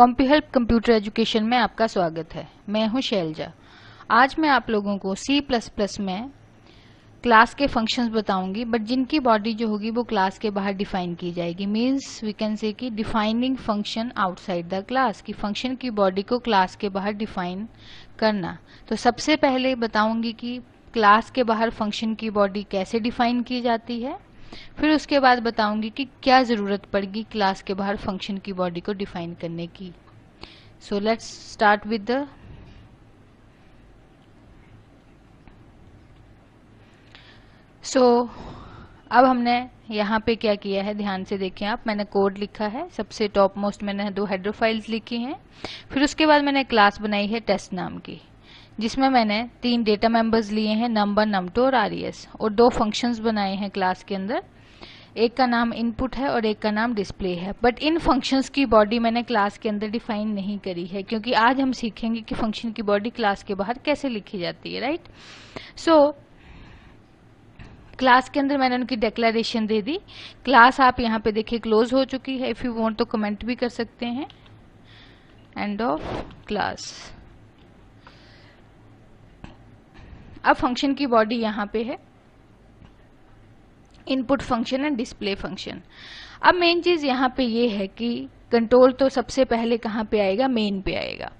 कॉम्पीहेल्प computer education में आपका स्वागत है। मैं हूं शैलजा। आज मैं आप लोगों को C++ में क्लास के फंक्शंस बताऊंगी, बट जिनकी बॉडी जो होगी वो क्लास के बाहर डिफाइन की जाएगी। मींस वी कैन से कि defining function outside the class, की फंक्शन की बॉडी को क्लास के बाहर डिफाइन करना। तो सबसे पहले बताऊंगी कि क्लास के बाहर फंक्शन की बॉडी कैसे डिफाइन की जाती है, फिर उसके बाद बताऊंगी कि क्या जरूरत पड़ेगी क्लास के बाहर फंक्शन की बॉडी को डिफाइन करने की। So let's start with the अब हमने यहाँ पे क्या किया है, ध्यान से देखें आप। मैंने कोड लिखा है, सबसे टॉप मोस्ट मैंने 2 हेडर फाइल्स लिखी हैं। फिर उसके बाद मैंने क्लास बनाई है टेस्ट नाम की, जिसमें मैंने 3 डेटा मेंबर्स लिए हैं, नंबर, num2 और res, और 2 फंक्शंस बनाए हैं क्लास के अंदर। एक का नाम इनपुट है और एक का नाम डिस्प्ले है। बट इन फंक्शंस की बॉडी मैंने क्लास के अंदर डिफाइन नहीं करी है, क्योंकि आज हम सीखेंगे कि फंक्शन की बॉडी क्लास के बाहर कैसे लिखी जाती है, राइट। सो क्लास के अंदर मैंने उनकी डिक्लेरेशन दे दी। क्लास आप यहाँ पे देखिए क्लोज हो चुकी है। इफ यू वांट तो कमेंट भी कर सकते हैं, एंड ऑफ क्लास। अब फंक्शन की बॉडी यहाँ पे है input function and display function. अब मेन चीज यहाँ पे ये है कि कंट्रोल तो सबसे पहले कहाँ पे आएगा, मेन पे आएगा।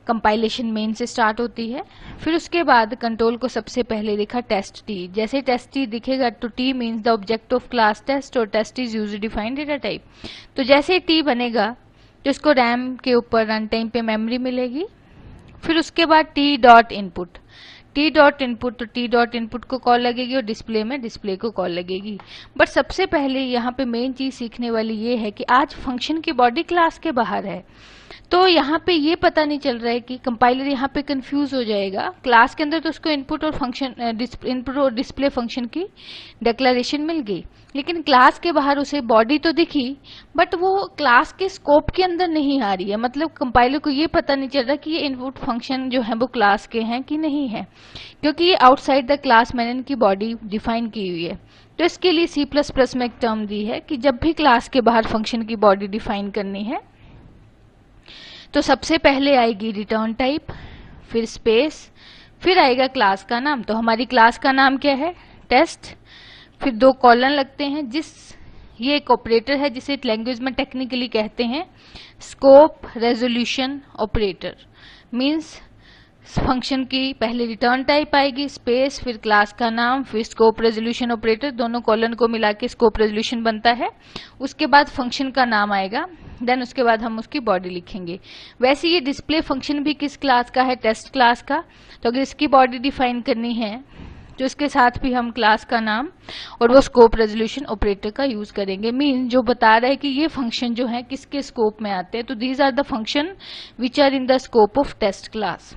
कंपाइलेशन मेन से स्टार्ट होती है। फिर उसके बाद कंट्रोल को सबसे पहले लिखा टेस्ट टी। जैसे टेस्ट टी दिखेगा तो T means the object of class test, और test is used defined data type. तो जैसे टी बनेगा तो इसको रैम के ऊपर रन टाइम पे मेमोरी मिलेगी। फिर उसके बाद T dot input, T dot input, तो टी डॉट इनपुट को कॉल लगेगी और डिस्प्ले में डिस्प्ले को कॉल लगेगी। बट सबसे पहले यहाँ पे मेन चीज सीखने वाली ये है कि आज फंक्शन की बॉडी क्लास के बाहर है, तो यहाँ पे ये पता नहीं चल रहा है कि कंपाइलर यहाँ पे कंफ्यूज हो जाएगा। क्लास के अंदर तो उसको इनपुट और फंक्शन इनपुट और डिस्प्ले फंक्शन की डिक्लेरेशन मिल गई, लेकिन क्लास के बाहर उसे बॉडी तो दिखी बट वो क्लास के स्कोप के अंदर नहीं आ रही है। मतलब कंपाइलर को ये पता नहीं चल रहा कि ये इनपुट फंक्शन जो है वो क्लास के हैं कि नहीं है, क्योंकि ये आउटसाइड द क्लास मैंने इनकी बॉडी डिफाइन की हुई है। तो इसके लिए C++ में एक टर्म दी है कि जब भी क्लास के बाहर फंक्शन की बॉडी डिफाइन करनी है तो सबसे पहले आएगी रिटर्न टाइप, फिर स्पेस, फिर आएगा क्लास का नाम। तो हमारी क्लास का नाम क्या है, टेस्ट। फिर 2 कॉलन लगते हैं, ये एक ऑपरेटर है जिसे लैंग्वेज में टेक्निकली कहते हैं scope resolution operator. Means function की पहले रिटर्न टाइप आएगी, स्पेस, फिर क्लास का नाम, फिर स्कोप रेजोल्यूशन ऑपरेटर, दोनों कॉलन को मिला के स्कोप रेजोल्यूशन बनता है। उसके बाद फंक्शन का नाम आएगा, देन उसके बाद हम उसकी बॉडी लिखेंगे। वैसे ये डिस्प्ले फंक्शन भी किस क्लास का है, टेस्ट क्लास का। तो अगर इसकी बॉडी डिफाइन करनी है तो इसके साथ भी हम क्लास का नाम और वो स्कोप रेजोल्यूशन ऑपरेटर का यूज करेंगे। मीन जो बता रहा है कि ये फंक्शन जो है किसके स्कोप में आते हैं। तो these are the function which are in the scope of test class.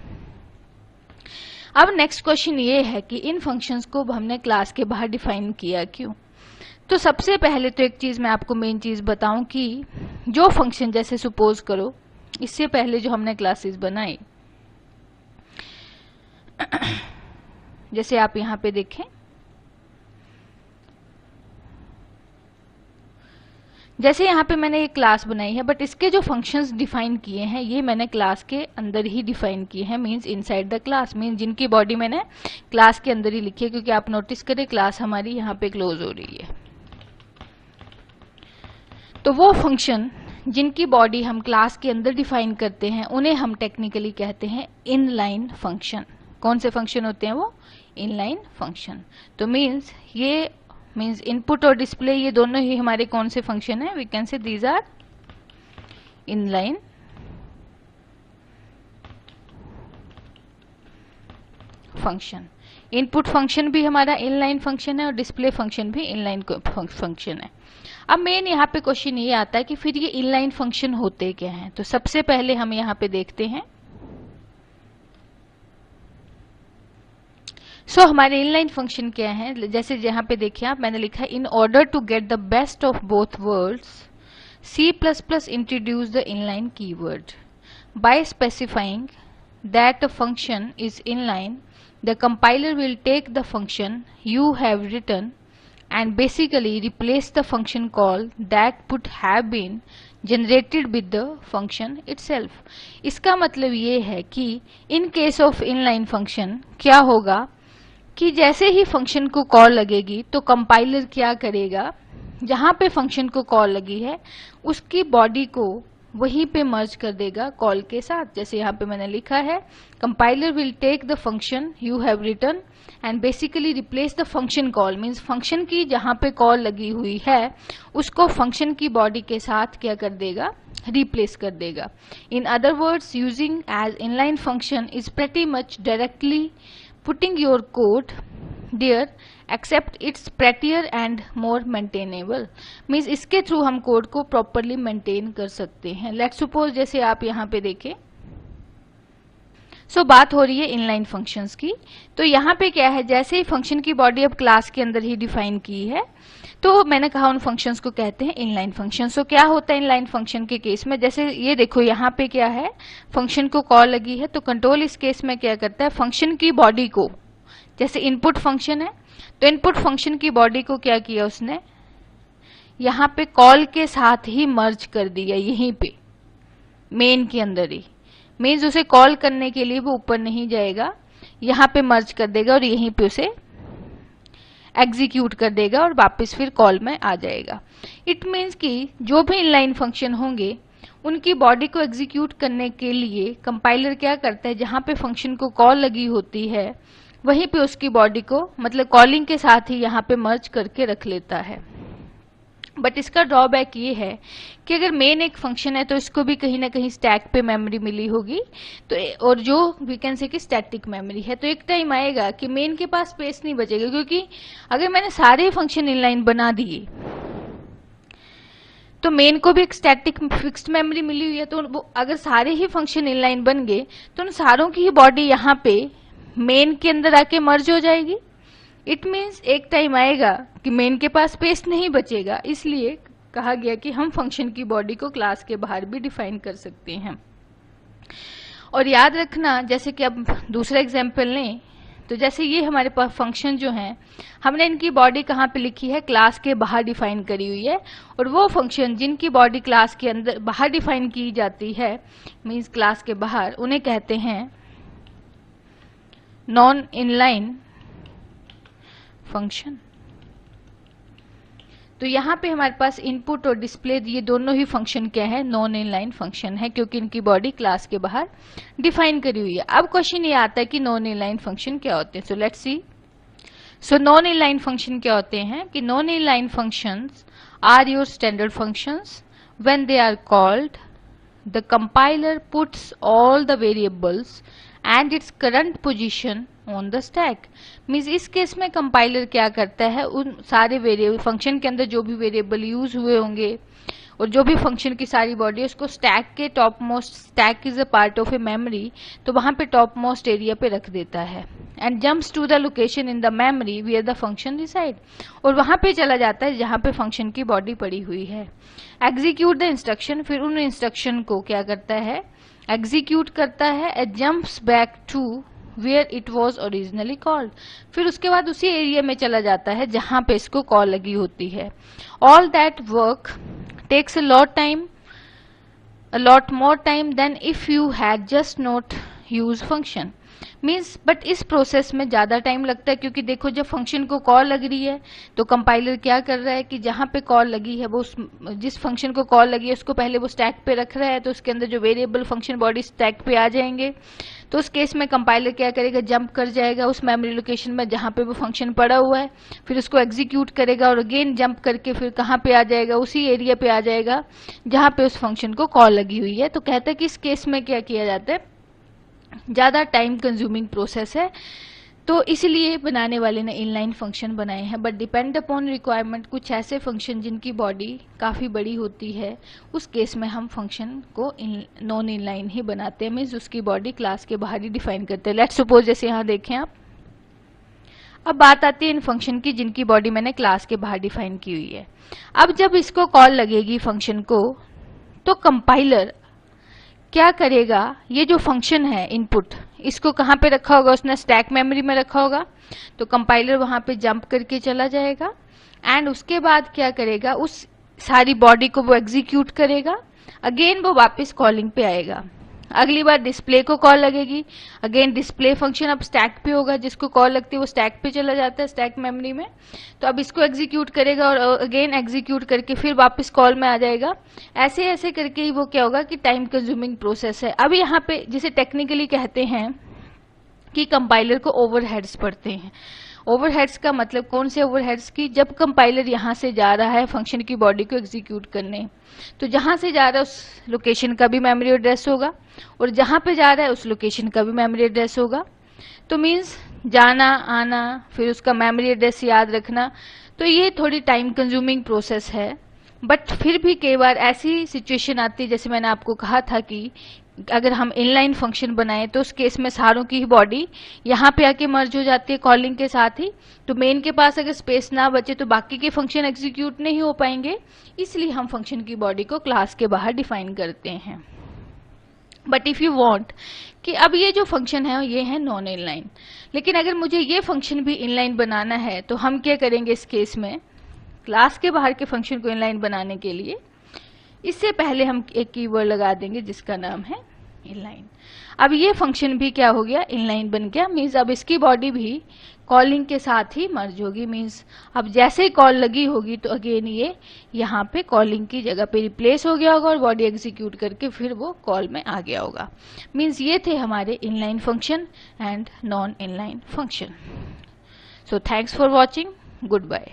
अब नेक्स्ट क्वेश्चन ये है कि इन फंक्शंस को हमने क्लास के बाहर डिफाइन किया क्यों। तो सबसे पहले तो एक चीज मैं आपको मेन चीज बताऊं कि जो फंक्शन, जैसे सपोज करो इससे पहले जो हमने क्लासेस बनाई, जैसे आप यहां पे देखें, जैसे यहाँ पे मैंने एक क्लास बनाई है, बट इसके जो फंक्शंस डिफाइन किए हैं ये मैंने क्लास के अंदर ही डिफाइन किए हैं। Means inside the class, means जिनकी बॉडी मैंने क्लास के अंदर ही लिखी है, क्योंकि आप नोटिस करें क्लास हमारी यहाँ पे क्लोज हो रही है। तो वो फंक्शन जिनकी बॉडी हम क्लास के अंदर डिफाइन करते हैं उन्हें हम टेक्निकली कहते हैं इनलाइन फंक्शन। कौन से फंक्शन होते हैं वो, इनलाइन फंक्शन। तो मींस इनपुट और डिस्प्ले ये दोनों ही हमारे कौन से फंक्शन है, we can say these are inline function. Input function भी हमारा इनलाइन फंक्शन है और डिस्प्ले फंक्शन भी इनलाइन फंक्शन है। अब मेन यहाँ पे क्वेश्चन ये आता है कि फिर ये इनलाइन फंक्शन होते क्या हैं। तो सबसे पहले हम यहाँ पे देखते हैं। हमारे इनलाइन फंक्शन क्या है, जैसे यहाँ पे देखिए आप, मैंने लिखा है in order to get the best of both worlds C++ introduce the inline keyword by specifying that the function is inline the compiler will take the function you have written and basically replace the function call that would have been generated with the function itself. इसका मतलब ये है कि in case of inline function क्या होगा कि जैसे ही function को कॉल लगेगी तो कंपाइलर क्या करेगा, जहां पे फंक्शन को कॉल लगी है उसकी बॉडी को वहीं पे मर्ज कर देगा कॉल के साथ. जैसे यहाँ पे मैंने लिखा है, compiler will take the function you have written and basically replace the function call. Means function की जहां पे कॉल लगी हुई है उसको फंक्शन की बॉडी के साथ क्या कर देगा, रिप्लेस कर देगा. In other words, using as inline function is pretty much directly putting your code there except it's prettier and more maintainable. Means इसके थ्रू हम कोड को प्रॉपरली मेंटेन कर सकते हैं. लेट्स सपोज जैसे आप यहाँ पे देखें, बात हो रही है इनलाइन फंक्शंस की. तो यहाँ पे क्या है, जैसे ही फंक्शन की बॉडी अब क्लास के अंदर ही डिफाइन की है तो मैंने कहा उन फंक्शंस को कहते हैं इनलाइन फंक्शन. सो क्या होता है इनलाइन फंक्शन के केस में, जैसे ये देखो यहाँ पे क्या है, फंक्शन को कॉल लगी है तो कंट्रोल इस केस में क्या करता है, फंक्शन की बॉडी को, जैसे इनपुट फंक्शन है तो इनपुट फंक्शन की बॉडी को क्या किया उसने, यहाँ पे कॉल के साथ ही मर्ज कर दिया, यहीं पे मेन के अंदर ही. मीन्स उसे कॉल करने के लिए वो ऊपर नहीं जाएगा, यहाँ पे मर्ज कर देगा और यहीं पे उसे एग्जीक्यूट कर देगा और वापस फिर कॉल में आ जाएगा. इट मीन्स कि जो भी इनलाइन फंक्शन होंगे उनकी बॉडी को एग्जीक्यूट करने के लिए कंपाइलर क्या करता है, जहां पे फंक्शन को कॉल लगी होती है वहीं पे उसकी बॉडी को, मतलब कॉलिंग के साथ ही यहाँ पे मर्ज करके रख लेता है. बट इसका ड्रॉबैक ये है कि अगर मेन एक फंक्शन है तो इसको भी कहीं ना कहीं स्टैक पे मेमोरी मिली होगी, तो और जो वी कैन से कि स्टैटिक मेमोरी है. तो एक टाइम आएगा कि मेन के पास स्पेस नहीं बचेगा, क्योंकि अगर मैंने सारे फंक्शन इनलाइन बना दिए तो मेन को भी एक स्टैटिक फिक्स्ड मेमोरी मिली हुई है, तो वो अगर सारे ही फंक्शन इनलाइन बन गए तो उन सारों की ही बॉडी यहाँ पे मेन के अंदर आके मर्ज हो जाएगी. इट मीन्स एक टाइम आएगा कि मेन के पास स्पेस नहीं बचेगा, इसलिए कहा गया कि हम फंक्शन की बॉडी को क्लास के बाहर भी डिफाइन कर सकते हैं. और याद रखना, जैसे कि अब दूसरा एग्जांपल लें तो जैसे ये हमारे पास फंक्शन जो हैं, हमने इनकी बॉडी कहाँ पे लिखी है, क्लास के बाहर डिफाइन करी हुई है. और वो फंक्शन जिनकी बॉडी क्लास के अंदर बाहर डिफाइन की जाती है, मीन्स क्लास के बाहर, उन्हें कहते हैं नॉन इनलाइन फंक्शन. तो यहाँ पे हमारे पास इनपुट और डिस्प्ले ये दोनों ही फंक्शन क्या है, नॉन इनलाइन फंक्शन है, क्योंकि इनकी बॉडी क्लास के बाहर डिफाइन करी हुई है. अब क्वेश्चन ये आता है कि नॉन इनलाइन फंक्शन क्या होते हैं. So let's see. So non inline function क्या होते हैं कि non inline functions are your standard functions. When they are called the compiler puts all the variables and its current position on the stack. Means इस case में compiler क्या करता है, उन सारे वेरिएबल फंक्शन के अंदर जो भी वेरिएबल यूज हुए होंगे और जो भी फंक्शन की सारी बॉडी उसको स्टैक के top most, stack is a part of a memory, तो वहां पे टॉप मोस्ट एरिया पे रख देता है. And jumps to the location in the memory where the function reside. और वहां पे चला जाता है जहां पे फंक्शन की बॉडी पड़ी हुई है. एग्जीक्यूट द इंस्ट्रक्शन, फिर उन इंस्ट्रक्शन को क्या करता है, एग्जीक्यूट करता है. And jumps back to where it was originally called. फिर उसके बाद उसी एरिया में चला जाता है जहां पे इसको कॉल लगी होती है. All that work takes a lot more time than if you had just not use function. Means but इस प्रोसेस में ज्यादा टाइम लगता है, क्योंकि देखो जब फंक्शन को कॉल लग रही है तो कंपाइलर क्या कर रहा है कि जहां पे कॉल लगी है वो जिस फंक्शन को कॉल लगी है उसको पहले वो स्टैक पे रख रहा है, तो उसके अंदर जो वेरिएबल फंक्शन बॉडी स्टैक पे आ जाएंगे. तो उस केस में कंपाइलर क्या करेगा, जंप कर जाएगा उस मेमोरी लोकेशन में जहां पे वो फंक्शन पड़ा हुआ है, फिर उसको एग्जीक्यूट करेगा और अगेन जंप करके फिर कहां पे आ जाएगा, उसी एरिया पे आ जाएगा जहां पे उस फंक्शन को कॉल लगी हुई है. तो कहता है कि इस केस में क्या किया जाता है, ज्यादा टाइम कंज्यूमिंग प्रोसेस है, तो इसलिए बनाने वाले ने इनलाइन फंक्शन बनाए हैं. बट डिपेंड अपॉन रिक्वायरमेंट, कुछ ऐसे फंक्शन जिनकी बॉडी काफी बड़ी होती है उस केस में हम फंक्शन को नॉन इनलाइन ही बनाते हैं. मीन्स उसकी बॉडी क्लास के बाहर ही डिफाइन करते हैं. लेट्स सपोज जैसे यहाँ देखें आप, अब बात आती है इन फंक्शन की जिनकी बॉडी मैंने क्लास के बाहर डिफाइन की हुई है. अब जब इसको कॉल लगेगी फंक्शन को, तो कंपाइलर क्या करेगा, ये जो फंक्शन है इनपुट, इसको कहां पे रखा होगा, उसने स्टैक मेमोरी में रखा होगा, तो कंपाइलर वहां पे जंप करके चला जाएगा एंड उसके बाद क्या करेगा, उस सारी बॉडी को वो एग्जीक्यूट करेगा, अगेन वो वापस कॉलिंग पे आएगा। अगली बार डिस्प्ले को कॉल लगेगी, अगेन डिस्प्ले फंक्शन अब स्टैक पे होगा, जिसको कॉल लगती है वो स्टैक पे चला जाता है, स्टैक मेमोरी में। तो अब इसको एग्जीक्यूट करेगा और अगेन एग्जीक्यूट करके फिर वापस कॉल में आ जाएगा। ऐसे ऐसे करके ही वो क्या होगा कि टाइम कंज्यूमिंग प्रोसेस है। अब यहाँ पे जिसे टेक्निकली कहते हैं कि कंपाइलर को ओवरहेड्स पड़ते हैं। ओवरहेड्स का मतलब कौन से ओवरहेड्स की, जब कंपाइलर यहाँ से जा रहा है फंक्शन की बॉडी को एग्जीक्यूट करने, तो जहां से जा रहा है उस लोकेशन का भी मेमोरी एड्रेस होगा और जहां पे जा रहा है उस लोकेशन का भी मेमोरी एड्रेस होगा। तो मीन्स जाना आना फिर उसका मेमोरी एड्रेस याद रखना, तो ये थोड़ी टाइम कंज्यूमिंग प्रोसेस है। बट फिर भी कई बार ऐसी सिचुएशन आती है, जैसे मैंने आपको कहा था कि अगर हम इनलाइन फंक्शन बनाएं तो उस केस में सारों की ही बॉडी यहाँ पे आके मर्ज हो जाती है कॉलिंग के साथ ही। तो मेन के पास अगर स्पेस ना बचे तो बाकी के फंक्शन एग्जीक्यूट नहीं हो पाएंगे, इसलिए हम फंक्शन की बॉडी को क्लास के बाहर डिफाइन करते हैं। बट इफ यू वांट कि अब ये जो फंक्शन है ये है नॉन इनलाइन, लेकिन अगर मुझे ये फंक्शन भी इनलाइन बनाना है तो हम क्या करेंगे इस केस में, क्लास के बाहर के फंक्शन को इनलाइन बनाने के लिए इससे पहले हम एक कीवर्ड लगा देंगे जिसका नाम है इनलाइन। अब ये फंक्शन भी क्या हो गया, इनलाइन बन गया। मीन्स अब इसकी बॉडी भी कॉलिंग के साथ ही मर्ज होगी। मीन्स अब जैसे ही कॉल लगी होगी तो अगेन ये यहाँ पे कॉलिंग की जगह पे रिप्लेस हो गया होगा और बॉडी एग्जीक्यूट करके फिर वो कॉल में आ गया होगा। मीन्स ये थे हमारे inline function and non inline function. So thanks for watching, good bye.